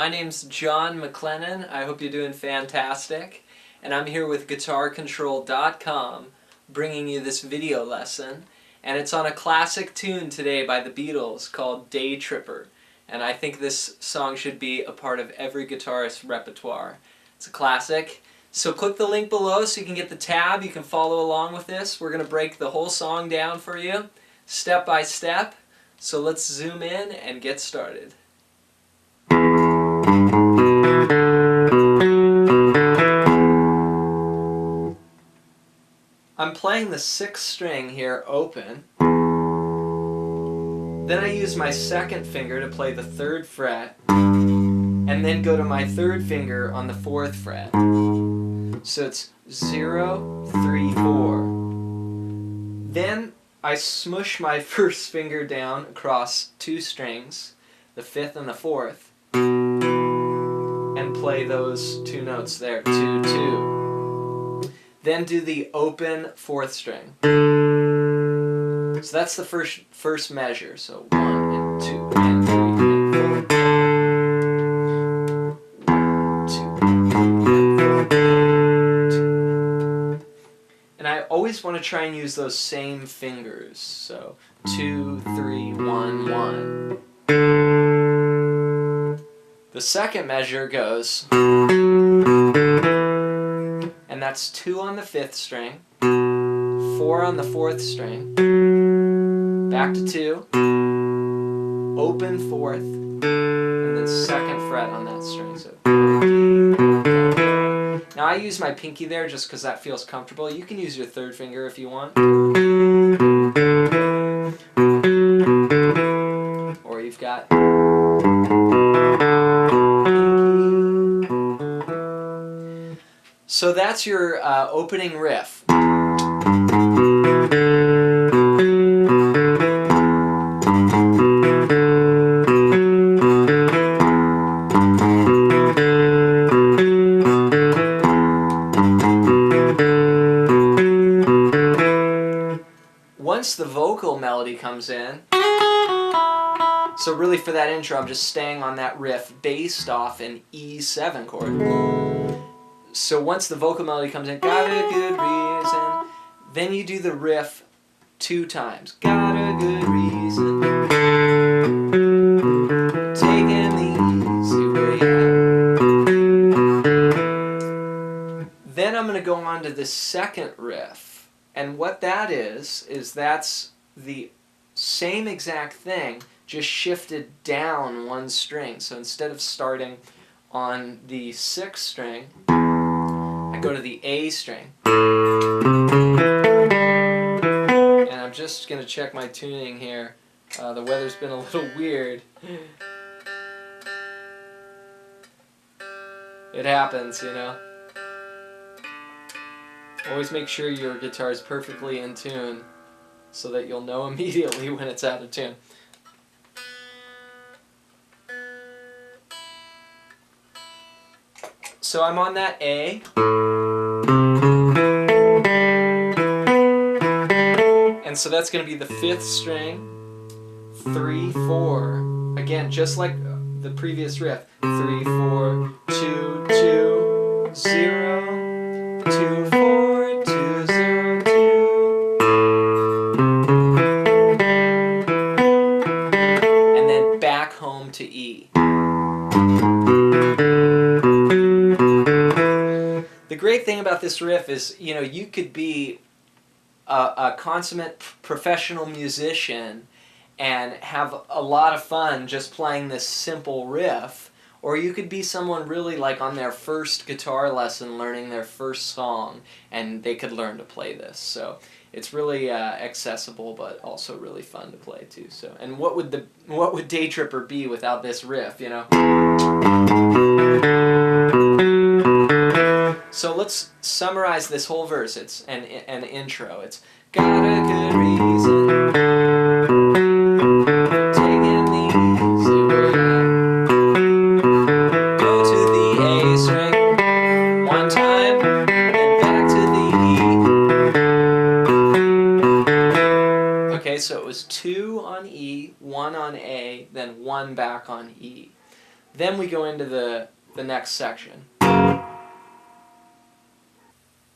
My name's Jon MacLennan. I hope you're doing fantastic. And I'm here with GuitarControl.com bringing you this video lesson. And it's on a classic tune today by the Beatles called Day Tripper. And I think this song should be a part of every guitarist's repertoire. It's a classic. So click the link below so you can get the tab. You can follow along with this. We're going to break the whole song down for you, step by step. So let's zoom in and get started. I'm playing the 6th string here open. Then I use my 2nd finger to play the 3rd fret, and then go to my 3rd finger on the 4th fret. So it's 0, 3, 4. Then I smush my 1st finger down across 2 strings, the 5th and the 4th, and play those 2 notes there, 2, 2. Then do the open 4th string. So that's the first measure. So 1 and 2 and 3 and 4. 1, 2, 2. And I always want to try and use those same fingers. So 2, 3, 1, 1. The second measure goes, and that's 2 on the 5th string, 4 on the 4th string, back to 2, open 4th, and then 2nd fret on that string. So now I use my pinky there just because that feels comfortable. You can use your 3rd finger if you want. Or you've got so that's your opening riff. Once the vocal melody comes in, so really for that intro I'm just staying on that riff based off an E7 chord. So once the vocal melody comes in, got a good reason, then you do the riff 2 times. Got a good reason, taking the easy way out. Then I'm going to go on to the 2nd riff. And what that is that's the same exact thing, just shifted down 1 string. So instead of starting on the 6th string, I go to the A string. And I'm just going to check my tuning here. The weather's been a little weird. It happens, you know. Always make sure your guitar is perfectly in tune so that you'll know immediately when it's out of tune. So I'm on that A. And so that's going to be the 5th string, 3, 4. Again, just like the previous riff. 3, 4, 2, 2, 0, 2, 4, 2, 0, 2. And then back home to E. The great thing about this riff is, you know, you could be a consummate professional musician and have a lot of fun just playing this simple riff, or you could be someone really like on their first guitar lesson learning their first song and they could learn to play this. So it's really accessible but also really fun to play too. So, and what would Day Tripper be without this riff, you know? So let's summarize this whole verse. It's an intro. It's got a good reason, taking the easy way out. Go to the A string 1 time, then back to the E. Okay, so it was 2 on E, 1 on A, then 1 back on E. Then we go into the next section.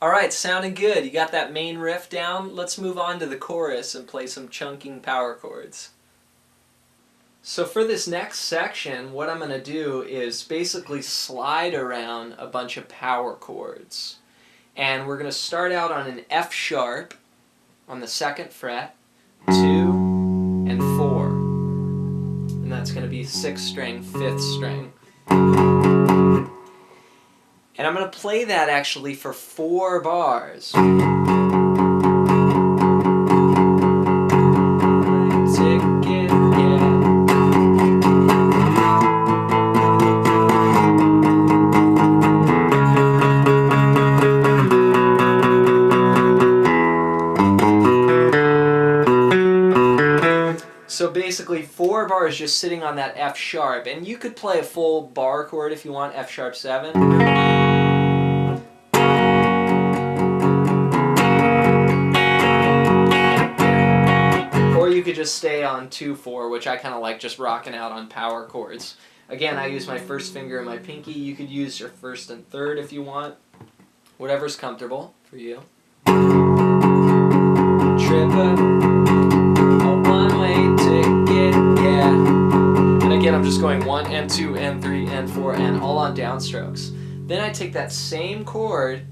Alright, sounding good. You got that main riff down? Let's move on to the chorus and play some chunking power chords. So for this next section, what I'm going to do is basically slide around a bunch of power chords. And we're going to start out on an F sharp on the 2nd fret, 2, and 4. And that's going to be 6th string, 5th string. And I'm going to play that actually for 4 bars. So basically 4 bars just sitting on that F sharp, and you could play a full bar chord if you want, F sharp 7. Or you could just stay on 2-4, which I kind of like just rocking out on power chords. Again, I use my 1st finger and my pinky. You could use your 1st and 3rd if you want. Whatever's comfortable for you. Trip again, I'm just going 1 and 2 and 3 and 4 and all on downstrokes. Then I take that same chord,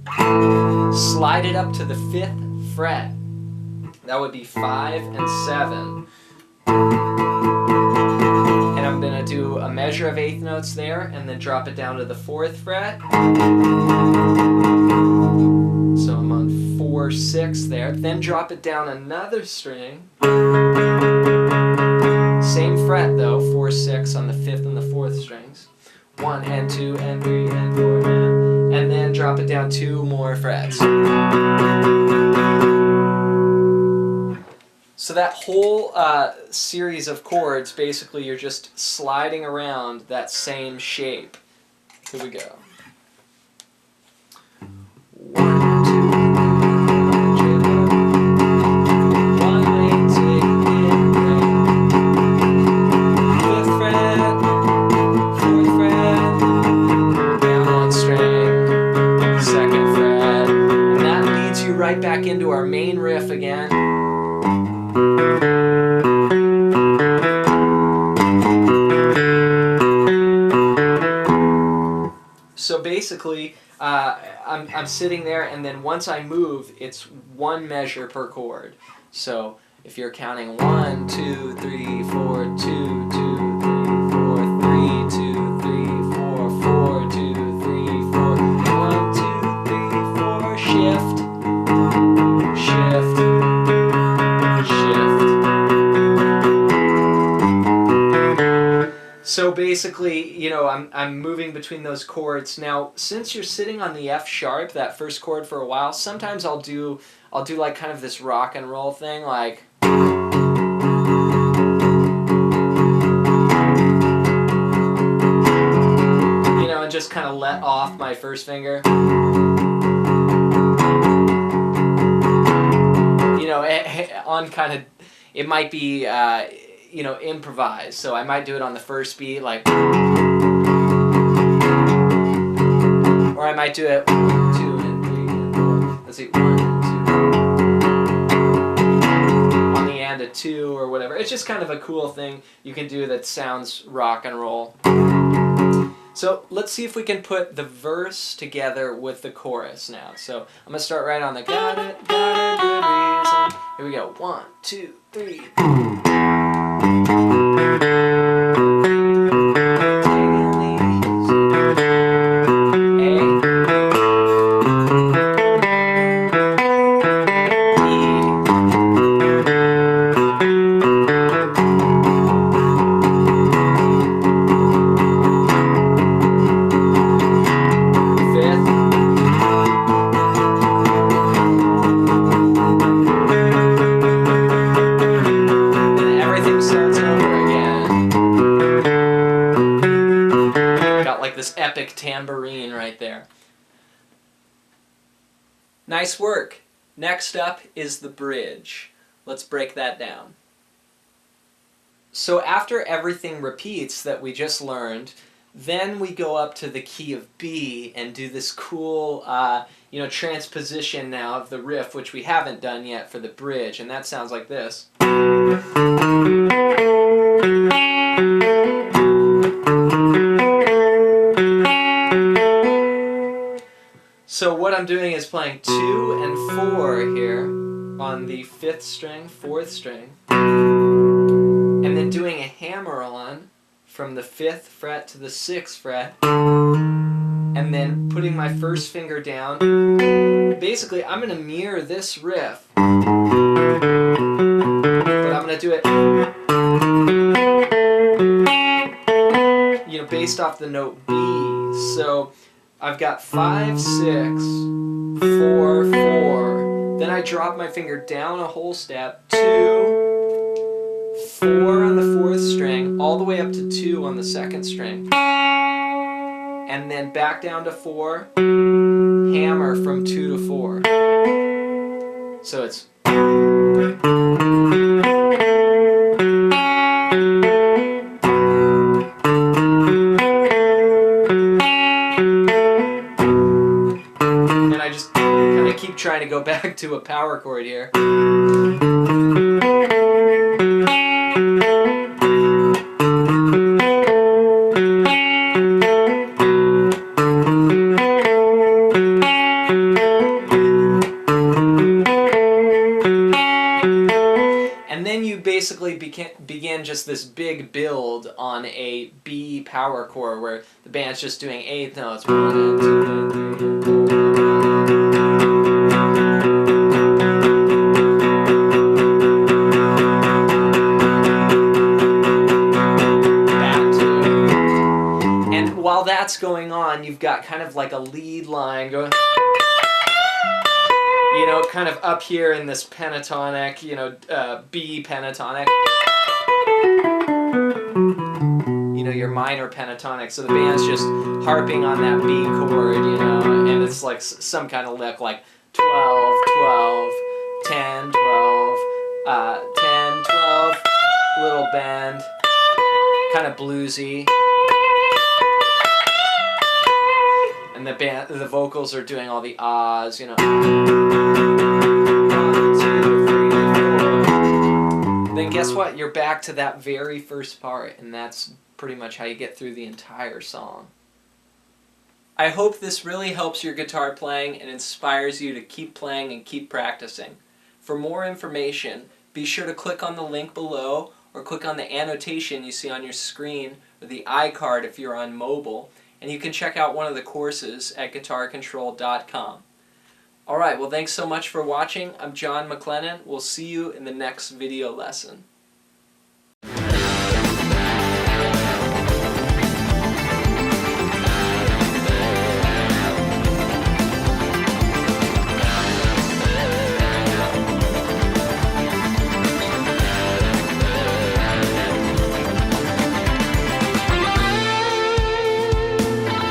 slide it up to the 5th fret. That would be 5 and 7. And I'm going to do a measure of 8th notes there and then drop it down to the 4th fret. So I'm on 4, 6 there. Then drop it down another string. Same fret though, 4, 6 on the 5th and the 4th strings. 1 and 2 and 3 and 4 and then drop it down 2 more frets. So that whole series of chords, basically you're just sliding around that same shape. Here we go. 1, 2, right back into our main riff again. So basically, I'm sitting there, and then once I move, it's 1 measure per chord. So if you're counting 1, 2, 3, 4, 2, 2, 3, 4, 3, 2, 3, 4, 4, 2, 3, 4, 1, 2, 3, 4, shift. Shift, shift. So basically, you know, I'm moving between those chords. Now, since you're sitting on the F sharp, that 1st chord for a while, sometimes I'll do like kind of this rock and roll thing, like you know, and just kind of let off my 1st finger. You know, on kind of, it might be, you know, improvised. So I might do it on the 1st beat, like, or I might do it 1, 2, and 3, and 4. Let's see, 1, 2, on the and a 2 or whatever. It's just kind of a cool thing you can do that sounds rock and roll. So let's see if we can put the verse together with the chorus now. So I'm going to start right on the got a good reason. Here we go. 1, 2, 3. This epic tambourine right there. Nice work. Next up is the bridge. Let's break that down. So after everything repeats that we just learned, Then we go up to the key of B and do this cool transposition now of the riff, which we haven't done yet for the bridge, and that sounds like this. So what I'm doing is playing 2 and 4 here on the 5th string, 4th string, and then doing a hammer-on from the 5th fret to the 6th fret, and then putting my first finger down. Basically, I'm going to mirror this riff, but I'm going to do it, based off the note B. So I've got 5, 6, 4, 4. Then I drop my finger down a whole step, 2, 4 on the 4th string, all the way up to 2 on the 2nd string. And then back down to 4, hammer from 2 to 4. So it's... And I just kind of keep trying to go back to a power chord here. Basically begin just this big build on a B power chord where the band's just doing 8th notes. 1 and 2 and 3 back to. And while that's going on, you've got kind of like a lead line going, kind of up here in this pentatonic, B pentatonic. Your minor pentatonic. So the band's just harping on that B chord, and it's like some kind of lick, like 12, 12, 10, 12, 10, 12, little bend, kind of bluesy. And the vocals are doing all the ahs, 1, 2, 3, 4. Then guess what? You're back to that very first part, and that's pretty much how you get through the entire song. I hope this really helps your guitar playing and inspires you to keep playing and keep practicing. For more information, be sure to click on the link below or click on the annotation you see on your screen or the iCard if you're on mobile, and you can check out one of the courses at guitarcontrol.com. Alright, well thanks so much for watching. I'm Jon MacLennan. We'll see you in the next video lesson.